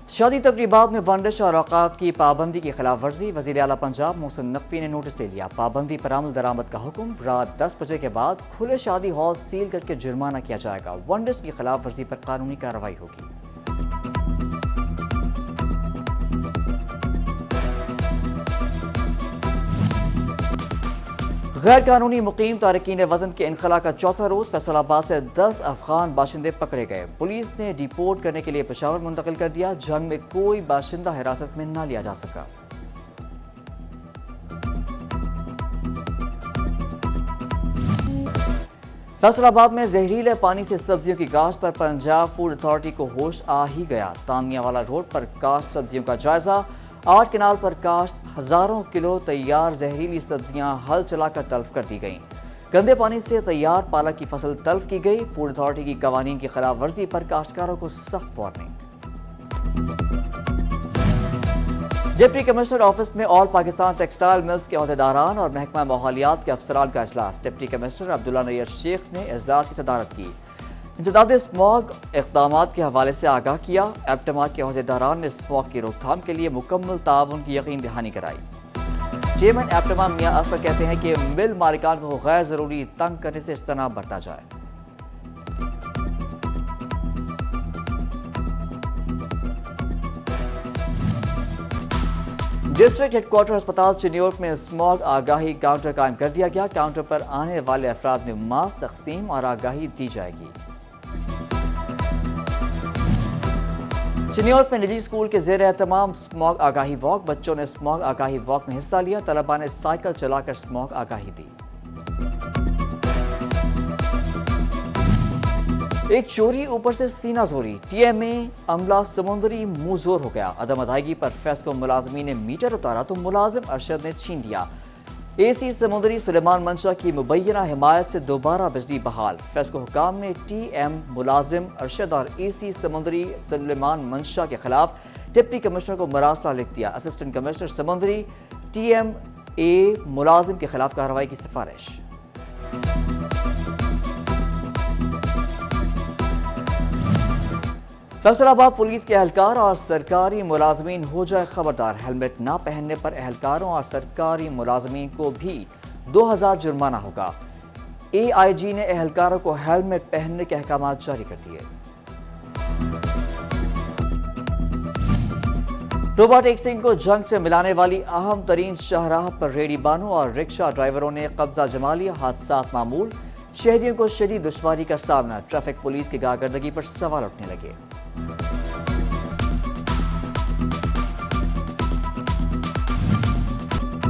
شادی تقریبات میں ونڈش اور اوقات کی پابندی کی خلاف ورزی، وزیر اعلیٰ پنجاب محسن نقوی نے نوٹس لے لیا۔ پابندی پر عمل درآمد کا حکم، رات 10 بجے کے بعد کھلے شادی ہال سیل کر کے جرمانہ کیا جائے گا۔ ونڈش کی خلاف ورزی پر قانونی کارروائی ہوگی۔ غیر قانونی مقیم تارکین وطن کے انخلا کا چوتھا روز، فیصل آباد سے 10 افغان باشندے پکڑے گئے۔ پولیس نے ڈیپورٹ کرنے کے لیے پشاور منتقل کر دیا۔ جنگ میں کوئی باشندہ حراست میں نہ لیا جا سکا۔ فیصل آباد میں زہریلے پانی سے سبزیوں کی کاشت پر پنجاب فوڈ اتھارٹی کو ہوش آ ہی گیا۔ تانیہ والا روڈ پر کاشت سبزیوں کا جائزہ، 8 کنال پر کاشت، ہزاروں کلو تیار زہریلی سبزیاں ہل چلا کر تلف کر دی گئیں۔ گندے پانی سے تیار پالک کی فصل تلف کی گئی۔ فوڈ اتھارٹی کی قوانین کی خلاف ورزی پر کاشتکاروں کو سخت وارننگ۔ ڈپٹی کمشنر آفس میں آل پاکستان ٹیکسٹائل ملز کے عہدیداران اور محکمہ ماحولیات کے افسران کا اجلاس۔ ڈپٹی کمشنر عبداللہ نیر شیخ نے اجلاس کی صدارت کی۔ انسداد اسموگ اقدامات کے حوالے سے آگاہ کیا۔ ایپٹما کے عہدیداران نے اسموگ کی روک تھام کے لیے مکمل تعاون کی یقین دہانی کرائی۔ چیئرمین ایپٹما میاں اصغر کہتے ہیں کہ مل مالکان کو غیر ضروری تنگ کرنے سے اجتناب برتا جائے۔ ڈسٹرکٹ ہیڈ کوارٹر ہسپتال چنیورک میں اسموگ آگاہی کاؤنٹر قائم کر دیا گیا۔ کاؤنٹر پر آنے والے افراد میں ماسک تقسیم اور آگاہی دی جائے گی۔ چنیورک میں نجی اسکول کے زیر اہتمام اسموگ آگاہی واک، بچوں نے اسموگ آگاہی واک میں حصہ لیا۔ طلباء نے سائیکل چلا کر اسموگ آگاہی دی۔ ایک چوری اوپر سے سینہ زوری، ٹی ایم اے عملہ سمندری منہ زور ہو گیا۔ عدم ادائیگی پر فیسکو ملازمین نے میٹر اتارا تو ملازم ارشد نے چھین دیا۔ اے سی سمندری سلیمان منشا کی مبینہ حمایت سے دوبارہ بجلی بحال۔ فیسکو حکام نے ٹی ایم ملازم ارشد اور اے سی سمندری سلیمان منشا کے خلاف ڈپٹی کمشنر کو مراسلہ لکھ دیا۔ اسسٹنٹ کمشنر سمندری ٹی ایم اے ملازم کے خلاف کارروائی کی سفارش۔ فیصل آباد پولیس کے اہلکار اور سرکاری ملازمین ہو جائے خبردار، ہیلمٹ نہ پہننے پر اہلکاروں اور سرکاری ملازمین کو بھی 2000 جرمانہ ہوگا۔ اے آئی جی نے اہلکاروں کو ہیلمٹ پہننے کے احکامات جاری کر دیے۔ روبا ٹیکسنگ کو جنگ سے ملانے والی اہم ترین شاہراہ پر ریڑھی بانوں اور رکشہ ڈرائیوروں نے قبضہ جما لیا۔ حادثات معمول، شہریوں کو شدید دشواری کا سامنا، ٹریفک پولیس کی کارکردگی پر سوال اٹھنے لگے۔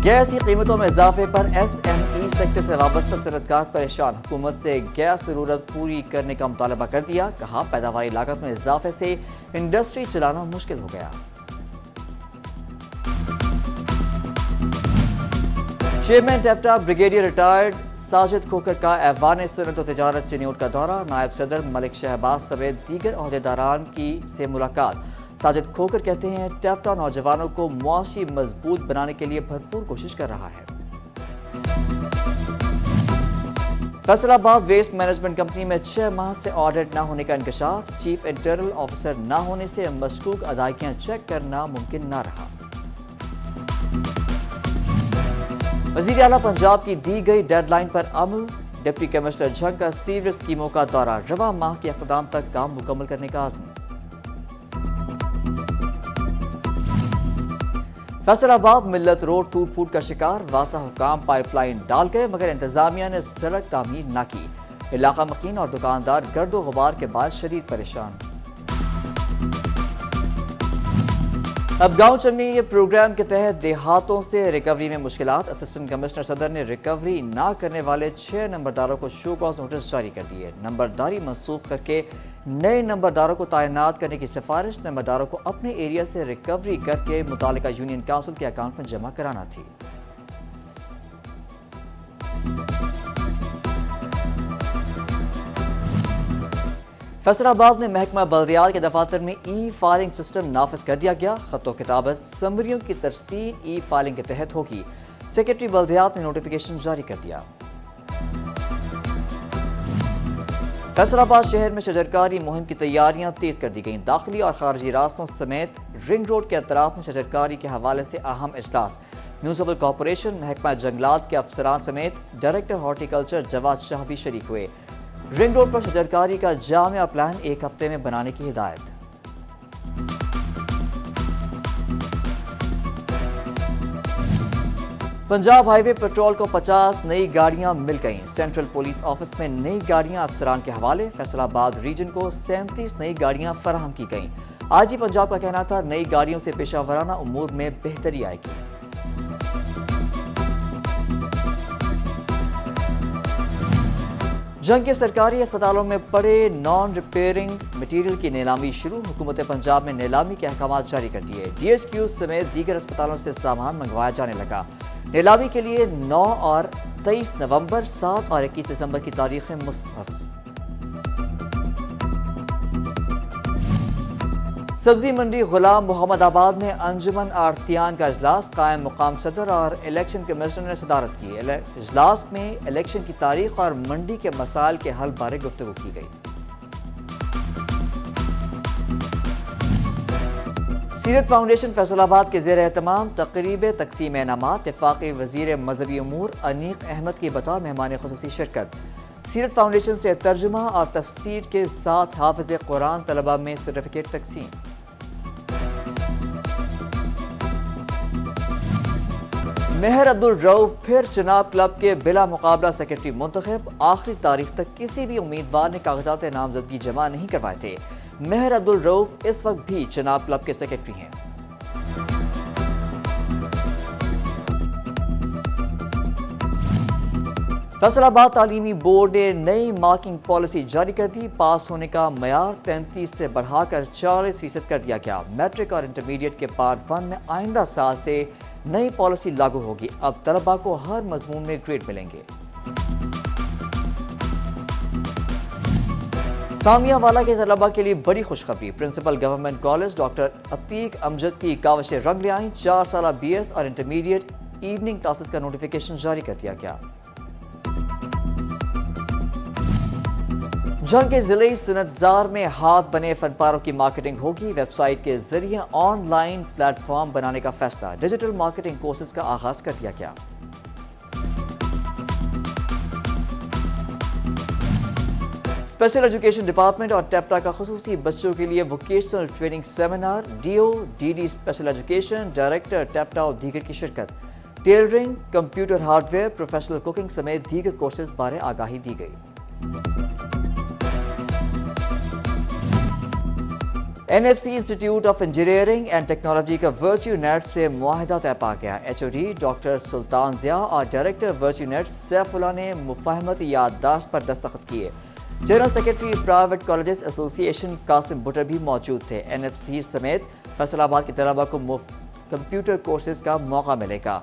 گیس کی قیمتوں میں اضافے پر ایس ایم ای سیکٹر سے وابستہ صنعتکار پریشان، حکومت سے گیس ضرورت پوری کرنے کا مطالبہ کر دیا۔ کہا پیداواری لاگت میں اضافے سے انڈسٹری چلانا مشکل ہو گیا۔ چیئرمین ٹیپٹا بریگیڈیئر ریٹائرڈ ساجد کھوکھر کا ایوان صنعت و تجارت چنیور کا دورہ، نائب صدر ملک شہباز سمیت دیگر عہدیداران سے ملاقات۔ ساجد کھوکھر کہتے ہیں ٹیپٹا نوجوانوں کو معاشی مضبوط بنانے کے لیے بھرپور کوشش کر رہا ہے۔ فیصل آباد ویسٹ مینجمنٹ کمپنی میں 6 ماہ سے آڈٹ نہ ہونے کا انکشاف، چیف انٹرنل آفیسر نہ ہونے سے مشکوک ادائیگیاں چیک کرنا ممکن نہ رہا۔ وزیر اعلیٰ پنجاب کی دی گئی ڈیڈ لائن پر عمل، ڈپٹی کمشنر جھنگ کا سیوریج اسکیموں کا دورہ، رواں ماہ کے اختتام تک کام مکمل کرنے کا عزم۔ فیصل آباد ملت روڈ ٹوٹ پھوٹ کا شکار، واسا حکام پائپ لائن ڈال گئے مگر انتظامیہ نے سڑک تعمیر نہ کی۔ علاقہ مکین اور دکاندار گرد و غبار کے باعث شدید پریشان۔ اب گاؤں چلنے پروگرام کے تحت دیہاتوں سے ریکوری میں مشکلات، اسسٹنٹ کمشنر صدر نے ریکوری نہ کرنے والے 6 نمبرداروں کو شو کاز نوٹس جاری کر دیے۔ نمبرداری منسوخ کر کے نئے نمبرداروں کو تعینات کرنے کی سفارش، نمبرداروں کو اپنے ایریا سے ریکوری کر کے متعلقہ یونین کونسل کے اکاؤنٹ میں جمع کرانا تھی۔ فیصل آباد میں محکمہ بلدیات کے دفاتر میں ای فائلنگ سسٹم نافذ کر دیا گیا۔ خط و کتابت سمریوں کی ترسیل ای فائلنگ کے تحت ہوگی۔ سیکرٹری بلدیات نے نوٹیفیکیشن جاری کر دیا۔ فیصل آباد شہر میں شجرکاری مہم کی تیاریاں تیز کر دی گئیں. داخلی اور خارجی راستوں سمیت رنگ روڈ کے اطراف میں شجرکاری کے حوالے سے اہم اجلاس. میونسپل کارپوریشن، محکمہ جنگلات کے افسران سمیت ڈائریکٹر ہارٹی کلچر جواد شاہ بھی شریک ہوئے. رنگ روڈ پر شجرکاری کا جامع پلان ایک ہفتے میں بنانے کی ہدایت. پنجاب ہائی وے پیٹرول کو 50 نئی گاڑیاں مل گئیں. سینٹرل پولیس آفس میں نئی گاڑیاں افسران کے حوالے. فیصل آباد ریجن کو 37 نئی گاڑیاں فراہم کی گئیں. آج ہی پنجاب کا کہنا تھا نئی گاڑیوں سے پیشہ ورانہ امور میں بہتری آئے گی. جنگ کے سرکاری اسپتالوں میں پڑے نان ریپیئرنگ مٹیریل کی نیلامی شروع. حکومت پنجاب میں نیلامی کے احکامات جاری کر دیے. ڈی ایس کیو سمیت دیگر اسپتالوں سے سامان منگوایا جانے لگا. نیلامی کے لیے 9 اور 23 نومبر، 7 اور 21 دسمبر کی تاریخیں مختص. سبزی منڈی غلام محمد آباد میں انجمن آڑتیان کا اجلاس. قائم مقام صدر اور الیکشن کمشنر نے صدارت کی. اجلاس میں الیکشن کی تاریخ اور منڈی کے مسائل کے حل بارے گفتگو کی گئی. سیرت فاؤنڈیشن فیصل آباد کے زیر اہتمام تقریب تقسیم انعامات. وفاقی وزیر مذہبی امور انیق احمد کی بطور مہمان خصوصی شرکت. سیرت فاؤنڈیشن سے ترجمہ اور تفسیر کے ساتھ حافظ قرآن طلبہ میں سرٹیفکیٹ تقسیم. مہر عبدالرؤف پھر چناب کلب کے بلا مقابلہ سیکرٹری منتخب. آخری تاریخ تک کسی بھی امیدوار نے کاغذات نامزدگی جمع نہیں کروائے تھے. مہر عبدالرؤف اس وقت بھی چناب کلب کے سیکرٹری ہیں. فیصل آباد تعلیمی بورڈ نے نئی مارکنگ پالیسی جاری کر دی. پاس ہونے کا معیار 33 سے بڑھا کر 40% کر دیا گیا. میٹرک اور انٹرمیڈیٹ کے پارٹ 1 میں آئندہ سال سے نئی پالیسی لاگو ہوگی. اب طلبہ کو ہر مضمون میں گریڈ ملیں گے. تانیہ والا کے طلبہ کے لیے بڑی خوشخبری. Principal government college doctor Atiq Amjad کی کاوشیں رنگ لے آئیں. 4 سالہ BS اور انٹرمیڈیٹ ایوننگ کلاسز کا نوٹیفیکیشن جاری کر دیا گیا. جنگ کے ضلعی صنعتزار میں ہاتھ بنے فنپاروں کی مارکیٹنگ ہوگی. ویب سائٹ کے ذریعے آن لائن پلیٹ فارم بنانے کا فیصلہ. ڈیجیٹل مارکیٹنگ کورسز کا آغاز کر دیا گیا. اسپیشل ایجوکیشن ڈپارٹمنٹ اور ٹیپٹا کا خصوصی بچوں کے لیے vocational training seminar. DO/DD special education director ٹیپٹا اور دیگر کی شرکت. Tailoring, computer hardware, professional cooking سمیت دیگر کورسز بارے آگاہی دی گئی. NFC institute of engineering and technology کا ورچیو نیٹ سے معاہدہ طے پا گیا. HOD ڈاکٹر سلطان ضیاء اور director virtue net Saif Ullah نے مفاہمت یادداشت پر دستخط کیے. جنرل سیکرٹری پرائیویٹ کالجز ایسوسی ایشن قاسم بٹر بھی موجود تھے. NFC سمیت فیصل آباد کے طلبہ کو مفت کمپیوٹر کورسز کا موقع ملے گا.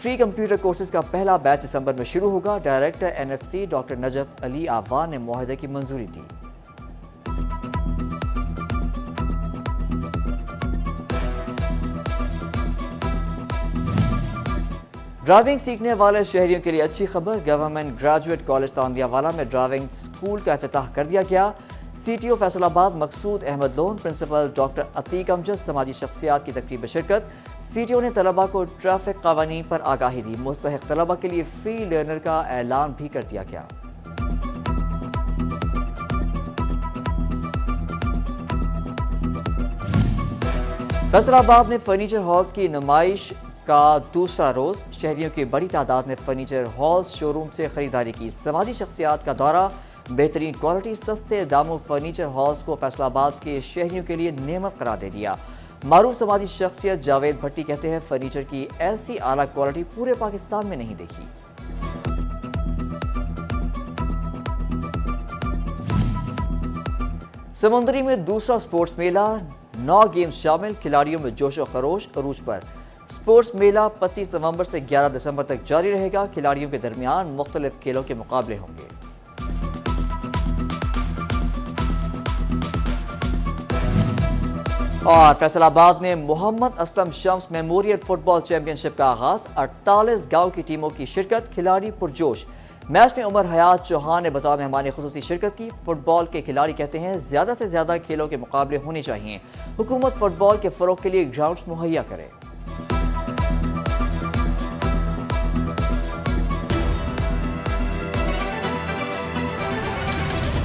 فری کمپیوٹر کورسز کا پہلا بیچ دسمبر میں شروع ہوگا. ڈائریکٹر NFC ڈاکٹر نجف علی آوان نے معاہدے کی منظوری دی. ڈرائیونگ سیکھنے والے شہریوں کے لیے اچھی خبر. گورنمنٹ گریجویٹ کالج تاندیا والا میں ڈرائیونگ اسکول کا افتتاح کر دیا گیا. CTO Faisalabad Maqsood Ahmad Lone, principal doctor Atiq Amjad سماجی شخصیات کی تقریب میں شرکت. CTO نے طلبہ کو ٹریفک قوانین پر آگاہی دی. مستحق طلبہ کے لیے فری لرنر کا اعلان بھی کر دیا گیا. فیصل آباد میں فرنیچر ہالز کی نمائش کا دوسرا روز. شہریوں کی بڑی تعداد نے فرنیچر ہالز شو روم سے خریداری کی. سماجی شخصیات کا دورہ. بہترین کوالٹی، سستے داموں فرنیچر ہالز کو فیصل آباد کے شہریوں کے لیے نعمت قرار دے دیا. معروف سماجی شخصیت جاوید بھٹی کہتے ہیں فرنیچر کی ایسی اعلیٰ کوالٹی پورے پاکستان میں نہیں دیکھی. سمندری میں دوسرا سپورٹس میلہ. 9 گیمز شامل. کھلاڑیوں میں جوش و خروش عروج پر. سپورٹس میلہ 25 نومبر سے 11 دسمبر تک جاری رہے گا. کھلاڑیوں کے درمیان مختلف کھیلوں کے مقابلے ہوں گے. اور فیصل آباد میں محمد اسلم شمس میموریل فٹ بال چیمپئن شپ کا آغاز. 48 گاؤں کی ٹیموں کی شرکت. کھلاڑی پرجوش. میچ میں عمر حیات چوہان نے بطور مہمان خصوصی شرکت کی۔ فٹ بال کے کھلاڑی کہتے ہیں زیادہ سے زیادہ کھیلوں کے مقابلے ہونے چاہیے، حکومت فٹ بال کے فروغ کے لیے گراؤنڈز مہیا کرے۔